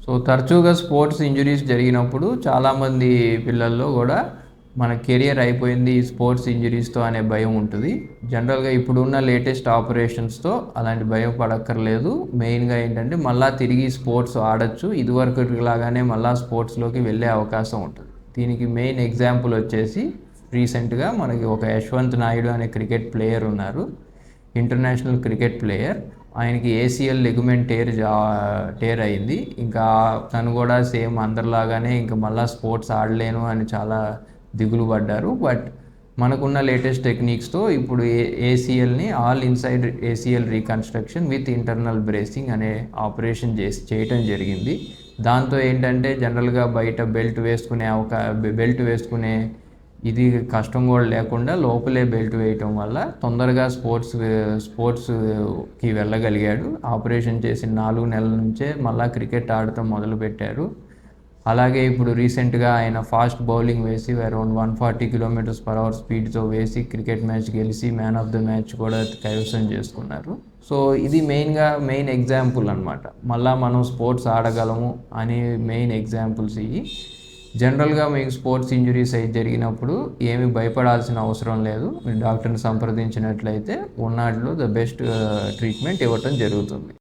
So, తరచుగా sports injuries జరిగినప్పుడు చాలామంది పిల్లల్లో గూడా మన కెరియర్ అయిపోయింది ఈ స్పోర్ట్స్ ఇంజ్యూరీస్‌తో అనే భయం ఉంటది. జనరల్‌గా ఇప్పుడున్న లేటెస్ట్ ఆపరేషన్స్‌తో అలాంటి భయం పడక్కర్లేదు. మెయిన్‌గా ఏంటంటే మళ్ళా తిరిగి స్పోర్ట్స్ ఆడొచ్చు. ఇదివరకటిలాగానే మళ్ళా స్పోర్ట్స్‌లోకి వెళ్ళే అవకాశం ఉంటది. దీనికి మెయిన్ ఎగ్జాంపుల్ వచ్చేసి రీసెంట్‌గా మనకి ఒక యశ్వంత్ నాయుడు అనే క్రికెట్ ప్లేయర్ ఉన్నారు. International cricket player. ఆయనకి ఏసీఎల్ లిగమెంట్ టేర్ అయింది. ఇంకా తను కూడా సేమ్ అందరిలాగానే ఇంక మళ్ళా స్పోర్ట్స్ ఆడలేను అని చాలా దిగులు పడ్డారు. బట్ మనకున్న లేటెస్ట్ టెక్నిక్స్‌తో ఇప్పుడు ఏసీఎల్‌ని all inside ACL reconstruction with internal bracing అనే ఆపరేషన్ చేయటం జరిగింది. దాంతో ఏంటంటే జనరల్‌గా బయట బెల్ట్ వేసుకునే ఇది కష్టం కూడా లేకుండా లోపలే బెల్ట్ వేయటం వల్ల తొందరగా స్పోర్ట్స్‌కి వెళ్ళగలిగాడు. ఆపరేషన్ చేసిన 4 నెలల నుంచే మళ్ళా క్రికెట్ ఆడటం మొదలుపెట్టారు. అలాగే ఇప్పుడు రీసెంట్‌గా ఆయన ఫాస్ట్ బౌలింగ్ వేసి అరౌండ్ 140 km/h స్పీడ్‌తో వేసి క్రికెట్ మ్యాచ్ గెలిచి మ్యాన్ ఆఫ్ ద మ్యాచ్ కూడా కైవసం చేసుకున్నారు. సో, ఇది మెయిన్ ఎగ్జాంపుల్ అనమాట. మళ్ళా మనం స్పోర్ట్స్ ఆడగలము అని మెయిన్ ఎగ్జాంపుల్స్ ఇయి. జనరల్‌గా మీకు స్పోర్ట్స్ ఇంజ్యూరీస్ జరిగినప్పుడు ఏమి భయపడాల్సిన అవసరం లేదు. మీరు డాక్టర్‌ని సంప్రదించినట్లయితే ఉన్నాటిలో ద బెస్ట్ ట్రీట్మెంట్ ఇవ్వటం జరుగుతుంది.